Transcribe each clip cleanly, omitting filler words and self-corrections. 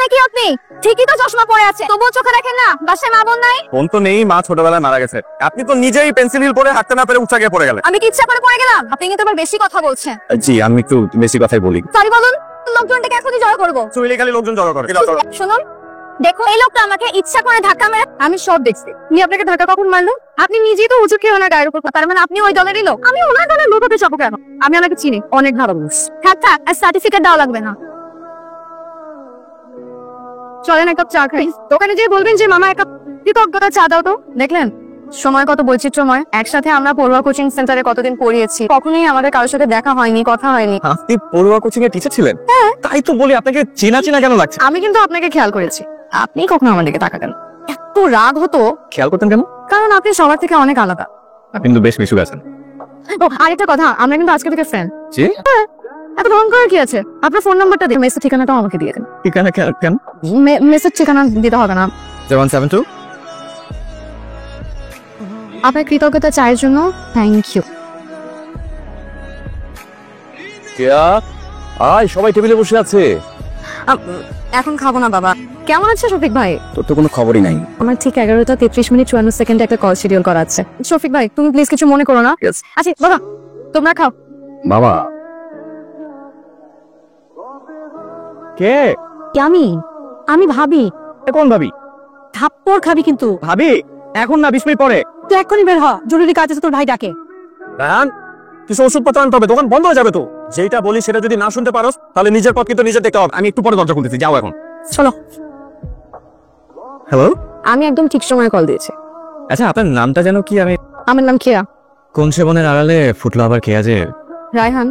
নাকি আপনি? ঠিকই তো চশমা পরে আছে, তবুও চোখে দেখেন না? বাসায় মা বোন নাই? বোন তো নেই, মা ছোটবেলায় মারা গেছে। আপনি তো নিজেই পেন্সিল হিল পরে হাঁটতে না পেরে উচ্চা গিয়ে পড়ে গেলেন। আমি কি ইচ্ছা করে পড়ে গেলাম? আপনি কিন্তু আবার বেশি কথা বলছেন। জি, আমি একটু বেশি কথাই বলি। সরি বলুন, লোকজনটাকে এখনই জড়ো করবো। চুইলে খালি লোকজন জড়ো করে। শুনুন, দেখো এই লোকটা আমাকে ইচ্ছা করে ধাক্কা মেরে, আমি সব দেখছি। উনি আপনাকে ধাক্কা কখন মারলো? আপনি নিজেই তো উঁচু খেয়ে ওনার গায়ের উপর, তার মানে আপনি ওই দলেরই লোক। আমি ওনার দলের লোক হতে যাবো কেন? আমি ওনাকে চিনি, অনেক ভালো মানুষ। থাক থাক, আর সার্টিফিকেট দেওয়া লাগবে না। চলেন এক কাপ চা খাই। দোকানে যেয়ে বলবেন যে মামা এক কাপ কৃতজ্ঞতা চা দাও তো। দেখলেন সময় কত বৈচিত্র্যময়। একসাথে আমরা পড়ুয়া কোচিং সেন্টারে কতদিন পড়িয়েছি, কখনোই আমাদের কারোর সাথে দেখা হয়নি, কথা হয়নি। আপনি পড়ুয়া কোচিং এর টিচার ছিলেন? হ্যাঁ। তাই তো বলি আপনাকে চেনা চেনা কেন লাগছে। আমি কিন্তু আপনাকে খেয়াল করেছি, আপনি কখনো আমার দিকে তাকাতেন। এত রাগ হতো, খেয়াল করতেন কেন? কারণ আপনি সবার থেকে অনেক আলাদা। আপনি কিন্তু বেশ মিশুক আছেন। ও আরেকটা কথা, আমরা কিন্তু আজকে থেকে ফ্রেন্ড। জি? এত রং করার কি আছে? আপনার ফোন নাম্বারটা দিন, মেসের ঠিকানাটাও আমাকে দিয়ে দেন। ঠিকানা কেন? মেসের ঠিকানা দিতে হবে না। 772 আপনার কৃতজ্ঞতা চায়ের জন্য থ্যাংক ইউ। কেয়া, আয় সবাই টেবিলে বসে আছে। এখন খাবো না বাবা। কেমন আছে শফিক ভাই? তোর তো কোনো খবরই নাই। আমার ঠিক 11:33:54 একটা কল শিডিউল করা আছে। শফিক ভাই তুমি প্লিজ কিছু মনে করো না। আচ্ছা বাবা তোমরা খাও। বাবা কে? আমি ভাবি। কোন ভাবি? থাপ্পড় খাবি কিন্তু। ভাবি এখন না, 20 মিনিট পরে। তুই এক্ষুনি বের হ, জরুরি কাজ আছে, তোর ভাই ডাকে। রায়ান, কিছু ওষুধপত্র আনতে হবে, দোকান বন্ধ হয়ে যাবে তো। যেটা বলি সেটা যদি না শুনতে পারোস তাহলে নিজের পথ কিন্তু নিজে দেখতে হবে। আমি একটু পরে দরজা খুলতেছি, যাও এখন। চলো। হ্যালো। আমি একদম ঠিক সময়ে কল দিয়েছি। আচ্ছা আপনার নামটা যেন কি? আমার নাম কেয়া। কোন সেবনের আড়ালে ফুটলো আবার কেয়া যে? রায়হান,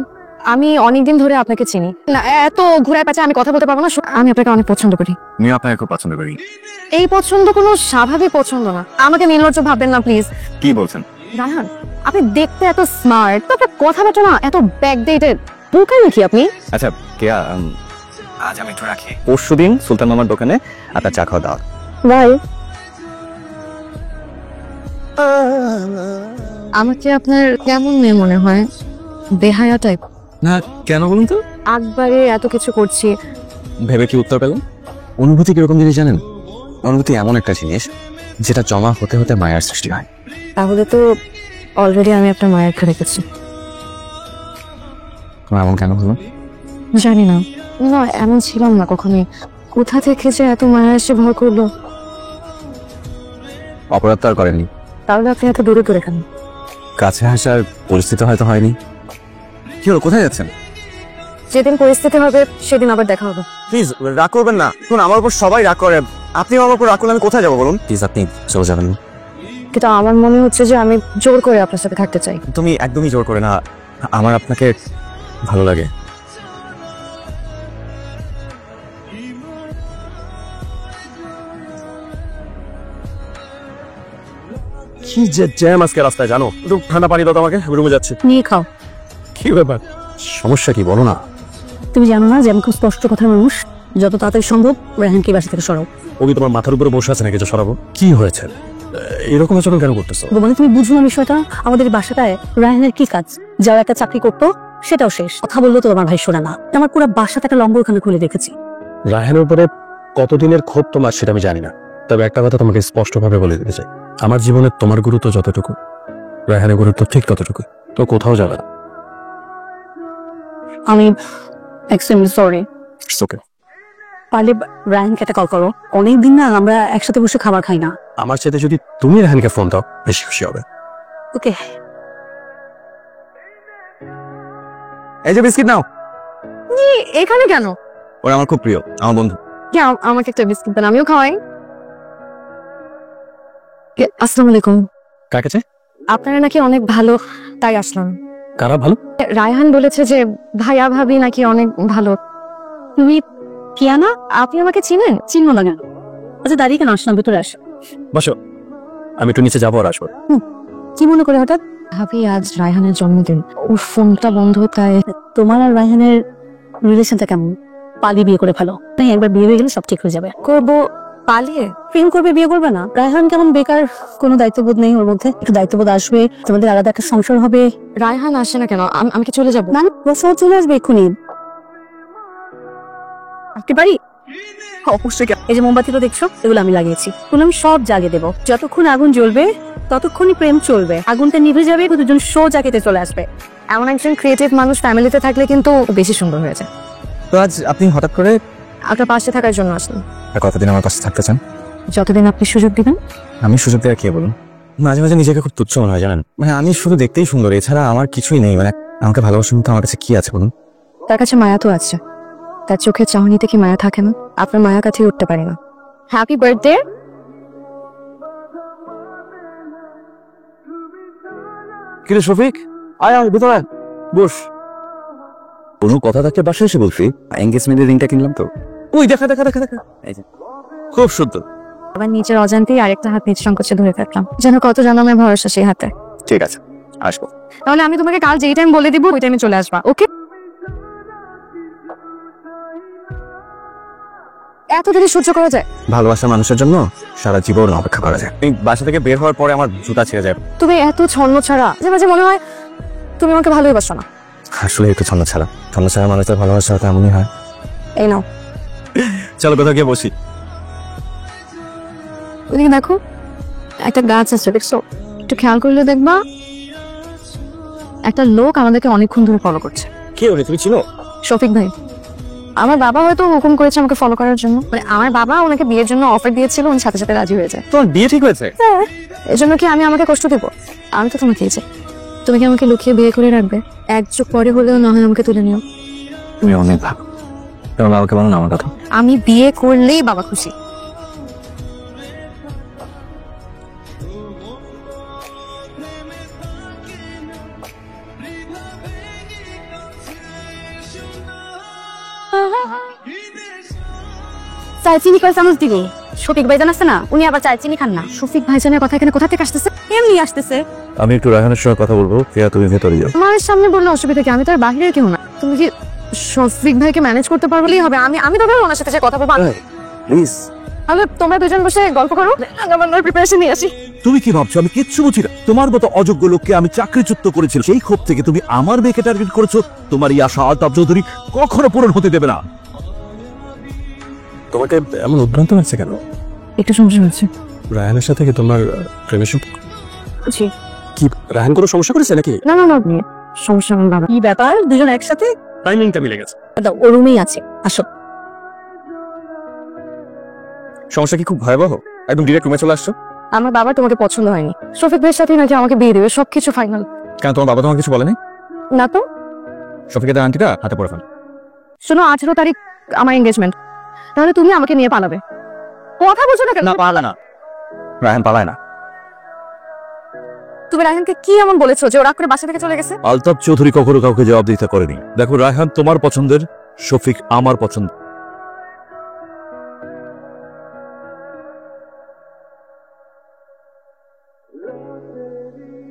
আমি অনেকদিন ধরে আপনাকে চিনি না। এত ঘুরায় পেঁচে আমি কথা বলতে পারবো না। আমি আপনাকে অনেক পছন্দ করি। আমি আপনাকে খুব পছন্দ করি। এই পছন্দ কোনো স্বাভাবিক পছন্দ না। আমাকে নির্লজ্জ ভাববেন না প্লিজ। কি বলছেন? রায়হান, আপনি দেখতে এত স্মার্ট, তো আপনার কথাবার্তা না এত ব্যাকডেটেড। বোকা নাকি আপনি? আচ্ছা কেয়া, আজ আমি একটু রাখি। পরশুদিন সুলতান মামার দোকানে আপনার চা খাওয়া দাওয়া। ভাই, আমাকে আপনার কেমন মেয়ে মনে হয়? বেহায়া টাইপ না কেন বলুন তো? একবারে এত কিছু করছি। ভেবে কি উত্তর পেলাম? অনুভূতি কিরকম জিনিস জানেন? অনুভূতি এমন একটা জিনিস যেটা জমা হতে হতে মায়ার সৃষ্টি হয়। তাহলে তো অলরেডি আমি আপনার মায়ের খেয়ে রেখেছি। এমন কেন হলো? জানি না, না এমন ছিলাম না কখনোই। কোথা থেকে যে এত মায়া এসে ভর করলো। অপরাধ তো আর করেননি, তাহলে আপনি এত দূরে দূরে কেন? কাছে আসার পরিস্থিতি হয়তো হয়নি। কি হলো, কোথায় যাচ্ছেন? যেদিন পরিস্থিতি হবে সেদিন আবার দেখা হবে। প্লিজ রাগ করবেন না। শুনুন, আমার উপর সবাই রাগ করে, আপনি আমার উপর রাগ করলে আমি কোথায় যাবো বলুন? প্লিজ আপনি চলে যাবেন না। কিন্তু আমার মনে হচ্ছে যে আমি জোর করে আপনার সাথে থাকতে চাই। তুমি একদমই জোর করে না, আমার আপনাকে ভালো লাগে। কি যে জ্যাম আজকে রাস্তায় জানো। একটু ঠান্ডা পানি দাও তো আমাকে, রুমে যাচ্ছে। নিয়ে খাও। কি ব্যাপার, সমস্যা কি বলো না? তুমি জানো না যে আমি খুব স্পষ্ট কথার মানুষ। যত তাড়াতাড়ি সম্ভব রায়হানকে বাসা থেকে সরাও। ও কি তোমার মাথার উপরে বসে আছে নাকি যে সরাবো? কি হয়েছে, এরকম আচরণ কেন করতেছো? মানে তুমি বুঝো না বিষয়টা। আমাদের বাসাটায় রায়হানের কি কাজ? যাও একটা চাকরি করতো, সেটাও শেষ। কথা বললো তো আমার ভাই শোনা না। আমার পুরো বাসাটাকে লম্বরখানে খুলে দেখেছি। রায়হানের উপরে কতদিনের ক্ষোভ তোমার সেটা আমি জানি না, তবে একটা কথা তোমাকে স্পষ্টভাবে বলে দিতে চাই, আমার জীবনে তোমার গুরুত্ব যতটুকু, রায়হানের গুরুত্ব ঠিক ততটুকু। তো কোথাও যাবে না। আমি এক্সট্রিমলি সরি। It's okay. পারলে রায়হানকে একটা কল করো। অনেকদিন না আমরা একসাথে বসে খাবার খাই না। আমার সাথে যদি তুমি রায়হানকে ফোন দাও বেশি খুশি হবে। ওকে। এই যে বিস্কিট নাও। এখানে কেন? ওরা আমার খুব প্রিয়, আমার বন্ধু। আমাকে একটা বিস্কিট দেন, আমিও খাওয়াই। আসসালামু আলাইকুম। কার কাছে? আপনারা নাকি অনেক ভালো, তাই আসলাম। কারা ভালো? রায়হান বলেছে যে ভাইয়া ভাবি নাকি অনেক ভালো। তুমি কিয়ানা, আপনি আমাকে চিনেন? চিনবো না কেন? আচ্ছা দাঁড়িয়ে কেন আসলাম, ভেতরে আসো। বসো, আমি একটু নিচে যাবো আর আসবো। কি মনে করে হঠাৎ? ভাবি আজ রায়হানের জন্মদিন, ওর ফোনটা বন্ধ, তাই। তোমার আর রায়হানের রিলেশনটা কেমন? পালিয়ে বিয়ে করে ফেলো, তাই একবার বিয়ে হয়ে গেলে সব ঠিক হয়ে যাবে। করবো পালিয়ে? প্রেম করবে, বিয়ে করবে না? রায়হান কেমন বেকার, কোনো দায়িত্ববোধ নেই ওর মধ্যে। একটু দায়িত্ববোধ আসবে, তোমাদের আলাদা একটা সংসার হবে। রায়হান আসে না কেন? আমি কি চলে যাবো? না, চলে আসবে এক্ষুনি। আসতে পারি? অবশ্যই। এই যে মোমবাতিটা দেখছো, এগুলো আমি লাগিয়েছি, এগুলো আমি সব জ্বালিয়ে দেবো। যতক্ষণ আগুন জ্বলবে ততক্ষণই প্রেম চলবে। আগুনটা নিভে যাবে, দুজন সোজা খেতে চলে আসবে। এমন একজন ক্রিয়েটিভ মানুষ ফ্যামিলিতে থাকলে কিন্তু বেশি সুন্দর হয়ে যায়। তো আজ আপনি হঠাৎ করে আপনার পাশে থাকার জন্য আসলাম। আর কতদিন আমার পাশে থাকতে চান? যতদিন আপনি সুযোগ দিবেন। আমি সুযোগ দেওয়া কে বলুন? মাঝে মাঝে নিজেকে খুব তুচ্ছ মনে হয় জানেন। মানে আমি শুধু দেখতেই সুন্দর, এছাড়া আমার কিছুই নেই। মানে আমাকে ভালোবাসার মতো আমার কাছে কি আছে বলুন? তার কাছে মায়া তো আছে, তার চোখের চাহনিতে কি মায়া থাকে না? আপনার মায়া কাছে উঠতে পারি না। Happy birthday. কিরে শফিক, আয় আয় ভিতরে বস। কোনো কথা থাকলে বাসায় এসে বলছি। এঙ্গেজমেন্টের রিংটা কিনলাম তো। ওই দেখা দেখা দেখা দেখা, এই যে খুব সুন্দর। আবার নিজের অজান্তেই আরেকটা হাত নিজ সংকোচে ধরে থাকলাম, যেন কত জন্মের ভরসা সেই হাতে। ঠিক আছে, আসবো। তাহলে আমি তোমাকে কাল যেই টাইম বলে দিব ওই টাইমে চলে আসবা, ওকে? এত দেরি সহ্য করা যায়? ভালোবাসার মানুষের জন্য সারা জীবন অপেক্ষা করা যায়। তুমি বাসা থেকে বের হওয়ার পরে আমার জুতা ছেড়ে যায়। তুমি এত ছন্ন ছাড়া, মাঝে মাঝে মনে হয় তুমি আমাকে ভালোবাসো না। আসলে একটু ছন্ন ছাড়া মানুষের ভালোবাসা হয়তো এমনই হয়। এই নাও। চলো কোথাও গিয়ে বসি। ওদিকে দেখো, একটা গাছ আছে, দেখছো? একটু খেয়াল করলে দেখবা একটা লোক আমাদেরকে অনেকক্ষণ ধরে ফলো করছে। কে ওরে, তুমি চিনো? শফিক ভাই। আমার বাবা হয়তো হুকুম করেছে আমাকে ফলো করার জন্য। মানে আমার বাবা ওনাকে বিয়ের জন্য অফার দিয়েছিল, উনি সাথে সাথে রাজি হয়ে যায়। তোমার বিয়ে ঠিক হয়েছে? হ্যাঁ, এজন্য কি আমি আমাকে কষ্ট দেবো? আমি তো তোমাকে চাই। তুমি কি আমাকে লুকিয়ে বিয়ে করে রাখবে? এক যুগ পরে হলেও না হয় আমাকে তুলে নিও। তুমি অনেক ভালো। তোমার বাবাকে বলো না আমার কথা। আমি বিয়ে করলেই বাবা খুশি। চায় চিনি করে চামচ দিবি। শফিক ভাইজান আছে না, উনি আবার চায় চিনি খান না। শফিক ভাইজানের কথা এখানে কোথা থেকে আসতেছে? এমনি আসতেছে। আমি একটু রায়হানের সঙ্গে কথা বলবো, কেয়া তুমি ভেতরে যাও। আমার সামনে বললে অসুবিধা কি? আমি তো আর বাহিরের কেউ না। তুমি কি শফিক ভাইকে ম্যানেজ করতে পারলেই হবে। আমি তো ওনার সাথে যে কথা বলবো। প্লিজ। তাহলে তোমরা দুজন বসে গল্প করো, আমার প্রিপারেশন নিয়ে আসি। তুমি কি ভাবছো আমি কিচ্ছু বুঝি না? তোমার মতো অযোগ্য লোককে আমি চাকরিচ্যুত করেছি, সেই ক্ষোভ থেকে তুমি আমার মেয়েকে টার্গেট করেছো। তোমার এই আশা আলতাফ চৌধুরী কখনো পূরণ হতে দেবে না। তোমাকে এমন উদ্ভ্রান্ত লাগছে কেন? একটু সমস্যা হচ্ছে। রায়হানের সাথে কি তোমার প্রেমের সম্পর্ক? জি। কি রায়হান কোনো সমস্যা করেছে নাকি? না না না, সমস্যা আমার বাবা। কি ব্যাপার, দুজন একসাথে? টাইমিংটা মিলে গেছে। দাও, ও রুমেই আছে, আসো। সমস্যা কি খুব ভয়াবহ? একদম ডিরেক্ট রুমে চলে আসছো? আমার বাবার তোমাকে পছন্দ হয়নি। শফিক ভাইয়ের সাথে নাকি আমাকে বিয়ে দেবে, সবকিছু ফাইনাল। কেন তোমার বাবা তোমাকে কিছু বলেনি? না তো। শফিকের আন্টিটা হাতে পড়ে ফেল। শোনো, 18 তারিখ আমার এঙ্গেজমেন্ট, তাহলে তুমি আমাকে নিয়ে পালাবে। কথা বলছো না কেন? না পালা না, রায়হান পালায় না। তুমি রায়হানকে কি এমন বলেছো যে ওরা করে বাসা থেকে চলে গেছে? আলতাফ চৌধুরী কখনো কাউকে জবাবদিহিতা করেনি। দেখো, রায়হান তোমার পছন্দের, শফিক আমার পছন্দ।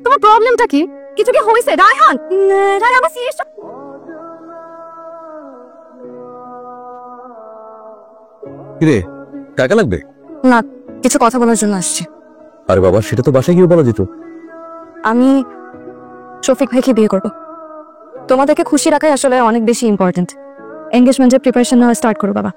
তোমার প্রবলেমটা কি? কিছু কি হয়েছে? রায়হান, রায়হান আমার সিরিয়াস। কিরে, টাকা লাগবে? না, কিছু কথা বলার জন্য আসছি। আরে বাবা, সেটা তো বাসায় গিয়ে বলা যেত। আমি শফিক ভাইকে বিয়ে করব। তোমাদেরকে খুশি রাখাই আসলে অনেক বেশি ইম্পর্টেন্ট। এঙ্গেজমেন্টের প্রিপারেশন নেওয়া স্টার্ট করো বাবা।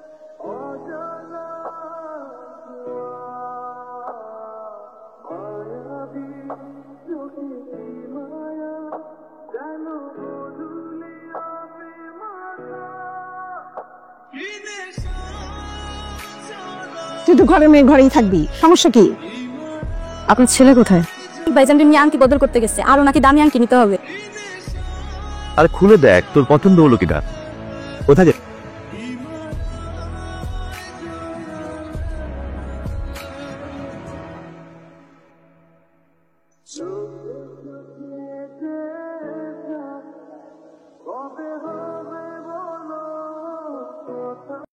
তুই তো ঘরের মেয়ে ঘরেই থাকবি, সমস্যা কি? আপনার ছেলে কোথায়? ভাইজান নিয়ে আংটি বদল করতে গেছে, আরো নাকি দামি আংটি নিতে হবে। আরে খুলে দেখ, তোর পছন্দ হলো কিনা। কোথায় যাবে?